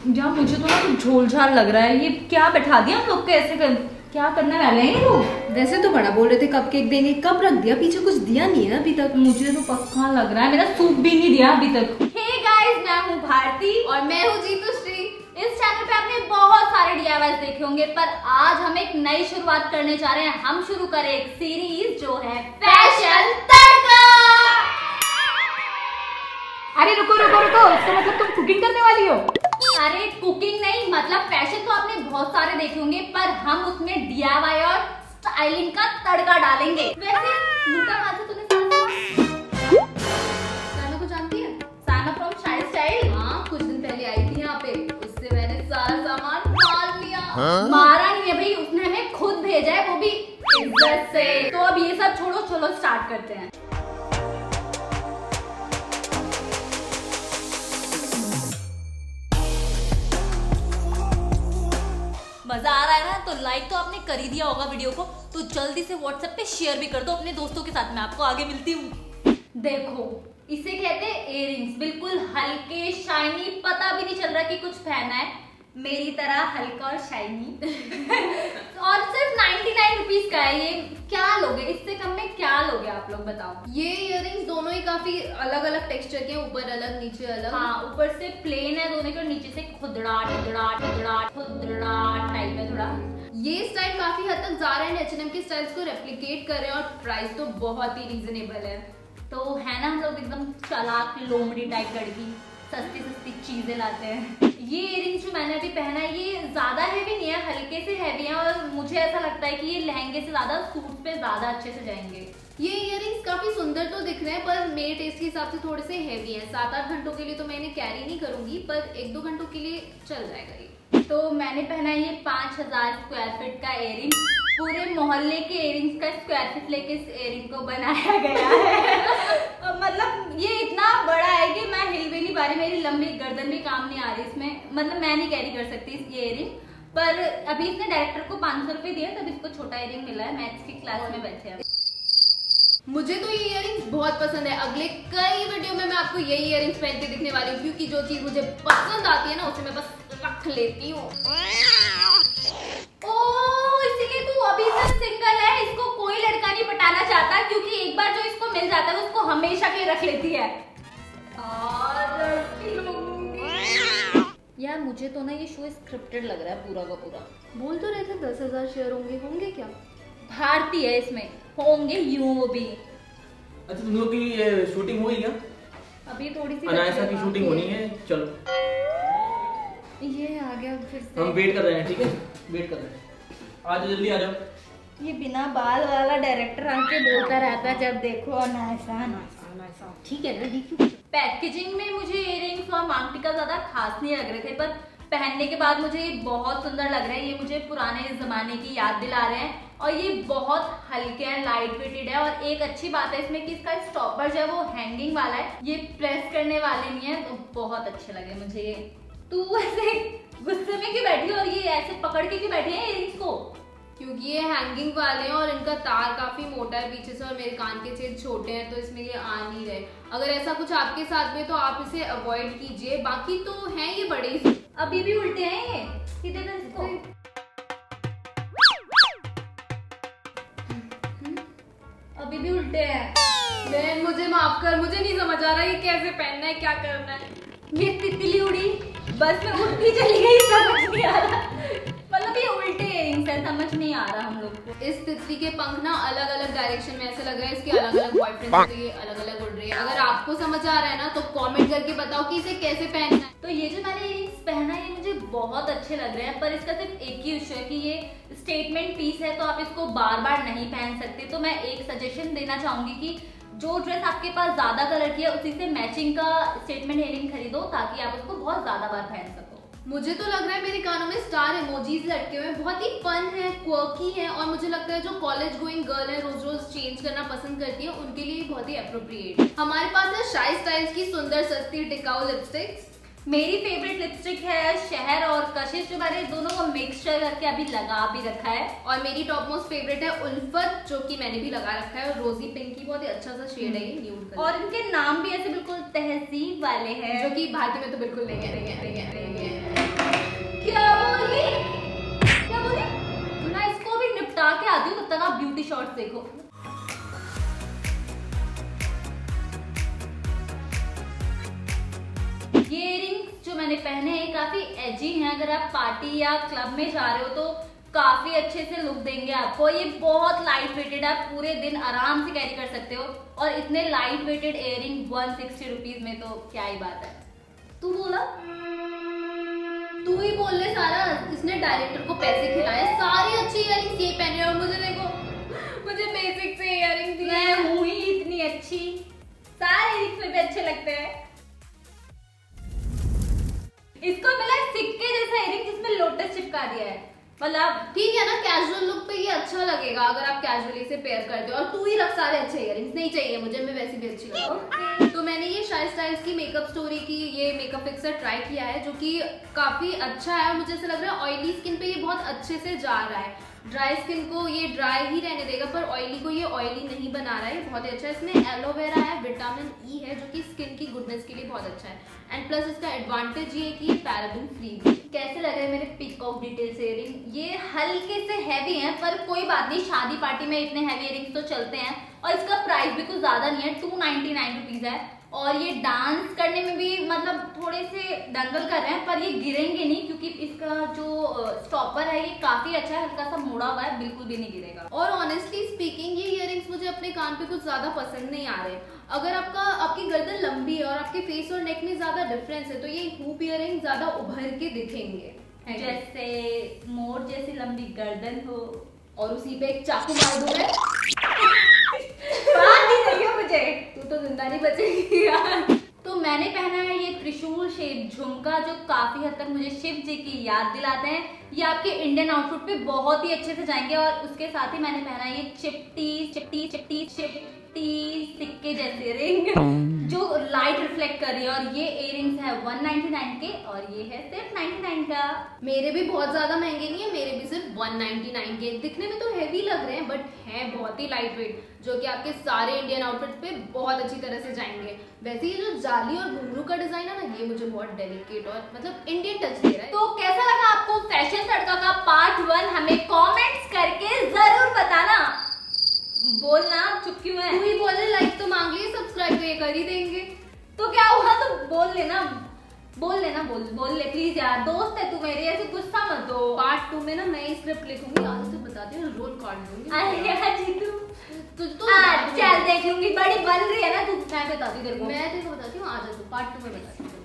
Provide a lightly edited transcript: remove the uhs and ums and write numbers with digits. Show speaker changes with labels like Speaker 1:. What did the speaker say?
Speaker 1: यार मुझे तो ना कुछ झोल-झाल लग रहा है। ये क्या बैठा दिया हम लोग को ऐसे क्या करने वाले हैं ये लोग?
Speaker 2: वैसे तो बड़ा बोल रहे थे कपकेक देंगे, कब रख दिया? पीछे कुछ दिया नहीं है अभी तक।
Speaker 1: मुझे तो पक्का लग रहा है मेरा सूप भी नहीं दिया अभी तक। हे गाइस, मैं हूँ भारती
Speaker 2: और मैं हूँ जीतूश्री।
Speaker 1: इस चैनल पे आपने बहुत सारे DIYs देखे होंगे, पर आज हम एक नई शुरुआत करने जा रहे हैं। हम शुरू करें एक सीरीज जो है फैशन तड़का।
Speaker 3: अरे रुको रुको रुको, इसका मतलब तुम कुकिंग करने वाली हो?
Speaker 1: अरे कुकिंग नहीं, मतलब फैशन तो आपने बहुत सारे देखे होंगे, पर हम उसमें DIY और स्टाइलिंग का तड़का डालेंगे। वैसे लूटा कहाँ से तूने?
Speaker 2: साना को जानती है?
Speaker 1: साना फ्रॉम शाइन स्टाइल।
Speaker 2: हाँ, कुछ दिन पहले आई थी यहाँ पे, उससे मैंने सारा सामान मार लिया।
Speaker 1: मारा नहीं है भाई, उसने हमें खुद भेजा है, वो भी इज्जत से। तो अब ये सब छोड़ो, चलो स्टार्ट करते हैं। मजा आ रहा है ना? तो लाइक तो आपने कर ही दिया होगा वीडियो को, तो जल्दी से व्हाट्सएप पे शेयर भी कर दो अपने दोस्तों के साथ। मैं आपको आगे मिलती हूँ। देखो, इसे कहते हैं इयररिंग्स, बिल्कुल हल्के शाइनी, पता भी नहीं चल रहा कि कुछ पहना है, मेरी तरह हल्का और शाइनी। और सिर्फ 99 रुपीज का है ये। क्या लोगे इससे कम में? क्या लोगे आप लोग बताओ?
Speaker 2: ये इयररिंग्स दोनों ही काफी अलग अलग टेक्सचर के हैं, ऊपर अलग नीचे अलग।
Speaker 1: हाँ, ऊपर से प्लेन है दोनों के और नीचे से खुदड़ा खुदड़ा खुदड़ा खुदड़ा टाइप है थोड़ा।
Speaker 2: ये स्टाइल काफी हद तक ज़ारा एंड H&M के स्टाइल्स को रेप्लिकेट कर रहे हैं और प्राइस तो बहुत ही रीजनेबल है।
Speaker 1: तो है ना, हम लोग एकदम चालाक लोमड़ी टाइप लड़की, सस्ती सस्ती चीजें लाते हैं। ये इयररिंग्स जो मैंने अभी पहना है, ये ज्यादा हैवी नहीं है, हल्के से हैवी है, और मुझे ऐसा लगता है कि ये लहंगे से ज्यादा सूट पे ज्यादा अच्छे से जाएंगे।
Speaker 2: ये इयररिंग्स काफी सुंदर तो दिख रहे हैं, पर मेरे टेस्ट के हिसाब से थोड़े से हैवी हैं। 7-8 घंटों के लिए तो मैं इन्हें कैरी नहीं करूंगी, पर 1-2 घंटों के लिए चल जाएगा ये।
Speaker 1: तो मैंने पहना है ये 5000 स्क्वायर फीट का इयररिंग। पूरे मोहल्ले के इयररिंग्स का स्क्वायर फीट लेके इस इयररिंग को बनाया गया है। मतलब ये इतना बड़ा है कि मैं हिल भी नहीं पा रही, मेरी लंबी गर्दन भी काम नहीं आ रही इसमें, मतलब मैं नहीं कैरी कर सकती ये इयररिंग। पर अभी इसने डायरेक्टर को 500 रुपए दिए, तब इसको छोटा इयररिंग मिला है। मैथ्स की क्लास में बैठे हैं।
Speaker 2: मुझे तो ये इयररिंग्स बहुत पसंद है। अगले कई वीडियो में मैं आपको यही इयररिंग्स पहन के दिखने वाली हूँ, क्योंकि जो चीज मुझे पसंद आती है ना, उसे मैं बस रख लेती हूँ।
Speaker 1: ओह, इसीलिए तू अभी तक सिंगल है। इसको कोई लड़का नहीं पटाना चाहता, क्योंकि एक बार जो इसको मिल जाता है उसको हमेशा के लिए रख लेती है। यार मुझे तो ना ये शो स्क्रिप्टेड लग रहा है पूरा का पूरा।
Speaker 2: बोल तो रहे थे 10,000 शेयर होंगे क्या?
Speaker 1: भारती है इसमें, होंगे यूं भी।
Speaker 4: अच्छा, तुम लोग की शूटिंग हो गई क्या?
Speaker 1: अभी थोड़ी सी
Speaker 4: अनायसा की शूटिंग होनी है, चलो।
Speaker 2: ये आ गया फिर से।
Speaker 4: हम वेट कर रहे हैं, ठीक है? वेट कर रहे हैं, आ जाओ, जल्दी आ जाओ।
Speaker 1: ये बिना बाल वाला डायरेक्टर आके बोलता रहता है जब देखो अनायसा।
Speaker 2: ठीक है ना, ठीक।
Speaker 1: पैकेजिंग में मुझे इयररिंग्स और मांग टीका ज्यादा खास नहीं लग रहे थे, पर पहनने के बाद मुझे ये बहुत सुंदर लग रहे हैं। ये मुझे पुराने जमाने की याद दिला रहे हैं, और ये बहुत हल्के हैं, लाइट वेटेड है। और एक अच्छी बात है इसमें कि इसका स्टॉपर जो है वो हैंगिंग वाला है, ये प्रेस करने वाले नहीं है, तो बहुत अच्छे लगे मुझे ये। तू ऐसे गुस्से में क्यों बैठी हो और ये ऐसे पकड़ के क्यों बैठी है इयररिंग्स को?
Speaker 2: क्योंकि ये हैंगिंग वाले हैं और इनका तार काफी मोटा है पीछे से, और मेरे कान के छेद छोटे हैं, तो इसमें ये आ नहीं रहे। अगर ऐसा कुछ आपके साथ में तो आप इसे अवॉइड कीजिए। बाकी तो हैं ये बड़े ही।
Speaker 1: अभी भी उल्टे हैं ये, सीधे कर इसको। अभी भी उल्टे हैं।
Speaker 2: बहन मुझे माफ कर, मुझे नहीं समझ आ रहा ये कैसे पहनना है, क्या करना है।
Speaker 1: ये तितली उड़ी, बस में उड़ती चली गई, समझ नहीं आ रहा। मतलब ये उल्टे इयररिंग्स है, समझ नहीं आ रहा हम लोग को।
Speaker 2: इस तितली के पंख ना अलग अलग डायरेक्शन में ऐसे लग रहे हैं, इसके अलग अलग बॉयफ्रेंड हैं, तो ये अलग अलग उड़ रही है। अगर आपको समझ आ रहा है ना, तो कमेंट करके बताओ कि इसे कैसे पहनना है।
Speaker 1: तो ये जो मैंने इयररिंग्स पहना है, ये मुझे बहुत अच्छे लग रहे हैं, पर इसका सिर्फ एक ही इशू है कि ये स्टेटमेंट पीस है, तो आप इसको बार बार नहीं पहन सकते। तो मैं एक सजेशन देना चाहूंगी कि जो ड्रेस आपके पास ज्यादा कलर की है, उसी से मैचिंग का स्टेटमेंट इयररिंग खरीदो, ताकि आप उसको बहुत ज्यादा बार पहन सको।
Speaker 2: मुझे तो लग रहा है मेरे कानों में स्टार इमोजीज लटके हुए हैं, बहुत ही फन है, क्वर्की है, और मुझे लगता है जो कॉलेज गोइंग गर्ल है, रोज रोज चेंज करना पसंद करती है, उनके लिए बहुत ही अप्रोप्रिएट है। हमारे पास है शाइन स्टाइल्स की सुंदर सस्ती टिकाऊ लिपस्टिक्स।
Speaker 1: मेरी फेवरेट लिपस्टिक है शहर और कशिश, जो मैंने दोनों को मिक्सचर करके अभी लगा भी रखा है।
Speaker 2: और मेरी टॉप मोस्ट फेवरेट है उल्फत, जो कि मैंने भी लगा रखा है, और रोजी पिंक की बहुत ही अच्छा सा शेड है ये, न्यूड कलर।
Speaker 1: और इनके नाम भी ऐसे बिल्कुल तहजीब वाले हैं,
Speaker 2: जो कि भारतीय में तो बिल्कुल नहीं है।
Speaker 1: शॉर्ट्स देखो। ये इयररिंग्स जो मैंने पहने हैं काफी एजी हैं। अगर आप पार्टी या क्लब में जा रहे हो तो काफी अच्छे से लुक देंगे आपको। ये बहुत लाइट वेटेड, आप पूरे दिन आराम से कैरी कर सकते हो। और इतने लाइट वेटेड इयररिंग 160 रुपीज में तो क्या ही बात है।
Speaker 2: तू बोला, तू ही बोल ले सारा। इसने डायरेक्टर को पैसे खिलाए, सारी अच्छी इयररिंग्स ये पहने और मुझे देखो, मुझे बेसिक से इयररिंग दी।
Speaker 1: मैं हूँ ही इतनी अच्छी, सारे इयररिंग्स में भी अच्छे लगते हैं। इसको मिला सिक्के जैसा इयररिंग जिसमें लोटस चिपका दिया है। मतलब
Speaker 2: ठीक है ना, कैजुअल लुक पे ये अच्छा लगेगा अगर आप कैजुअली से पेयर करते हो। और तू ही रख सारे अच्छे इयररिंग्स, नहीं चाहिए मुझे, मैं वैसे भी अच्छी लगती। तो मैंने ये शाई स्टाइल्स की मेकअप स्टोरी की ये मेकअप फिक्सर ट्राई किया है, जो कि काफी अच्छा है। और मुझे ऐसा लग रहा है ऑयली स्किन पे ये बहुत अच्छे से जा रहा है। ड्राई स्किन को ये ड्राई ही रहने देगा, पर ऑयली को ये ऑयली नहीं बना रहा है। बहुत ही अच्छा है। इसमें एलोवेरा है, विटामिन ई है, जो कि स्किन की गुडनेस के लिए बहुत अच्छा है। एंड प्लस इसका एडवांटेज ये है कि ये पैराबेन फ्री भी।
Speaker 1: कैसे लग रहे हैं मेरे पीकॉक डिटेल्स इयररिंग? ये हल्के से हैवी हैं, पर कोई बात नहीं, शादी पार्टी में इतने हैवी इयररिंग्स तो चलते हैं। और इसका प्राइस भी कुछ ज्यादा नहीं है, 299 रुपीज है। और ये डांस करने में भी मतलब थोड़े से दंगल कर रहे हैं, पर ये गिरेंगे नहीं क्योंकि इसका जो स्टॉपर है ये काफी अच्छा है, हल्का सा मोड़ा हुआ है, बिल्कुल भी नहीं गिरेगा।
Speaker 2: और ऑनेस्टली स्पीकिंग ये इयररिंग्स मुझे अपने कान पे कुछ ज्यादा पसंद नहीं आ रहे। अगर आपकी गर्दन लंबी है और आपके फेस और नेक में ज्यादा डिफरेंस है तो ये हुप इयररिंग ज्यादा उभर के दिखेंगे।
Speaker 1: जैसे मोर जैसी लंबी गर्दन हो
Speaker 2: और उसी पे एक चाकू मार दूं मैं,
Speaker 1: बात ही नहीं हो मुझे।
Speaker 2: तू तो जिंदा नहीं बचेगी यार।
Speaker 1: तो मैंने पहना है ये त्रिशूल शेप झुमका, जो काफी हद तक मुझे शिव जी की याद दिलाते हैं। ये आपके इंडियन आउटफिट पे बहुत ही अच्छे से जाएंगे। और उसके साथ ही मैंने पहना है ये चिपटी सिक्के जैसे रिंग जो लाइट रिफ्लेक्ट कर रही है। और ये इयररिंग्स है 199 के और ये है सिर्फ 99 का।
Speaker 2: मेरे भी बहुत ज्यादा महंगे नहीं है, मेरे भी सिर्फ 199 के। दिखने में तो हेवी लग रहे हैं बट हैं बहुत ही लाइट वेट, जो कि आपके सारे इंडियन आउटफिट पे बहुत अच्छी तरह से जाएंगे। वैसे ये जो जाली और घुंघरू का डिजाइन है ना, ये मुझे बहुत डेलिकेट और मतलब इंडियन टच दे रहा है।
Speaker 1: तो कैसा लगा आपको फैशन तड़का का पार्ट 1? हमें कमेंट्स करके जरूर बताना। बोलना चुप क्यों है?
Speaker 2: तू ही बोले, लाइक तो मांग लिए, सब्सक्राइब तो ये कर ही देंगे।
Speaker 1: तो क्या हुआ, तो बोल लेना बोल ले प्लीज यार, दोस्त है तू मेरी, ऐसे गुस्सा मत दो।
Speaker 2: पार्ट 2 में ना मैं स्क्रिप्ट लिखूंगी, आज से बताती हूँ, रोल काट दूंगी।
Speaker 1: अरे जीतू
Speaker 2: तो
Speaker 1: चल देख लूंगी, बड़ी बन रही है ना तू। मैं बताती हूँ तेरे को,
Speaker 2: मैं तेरे को बताती हूँ, आ जा तू, पार्ट 2 में बताती हूँ।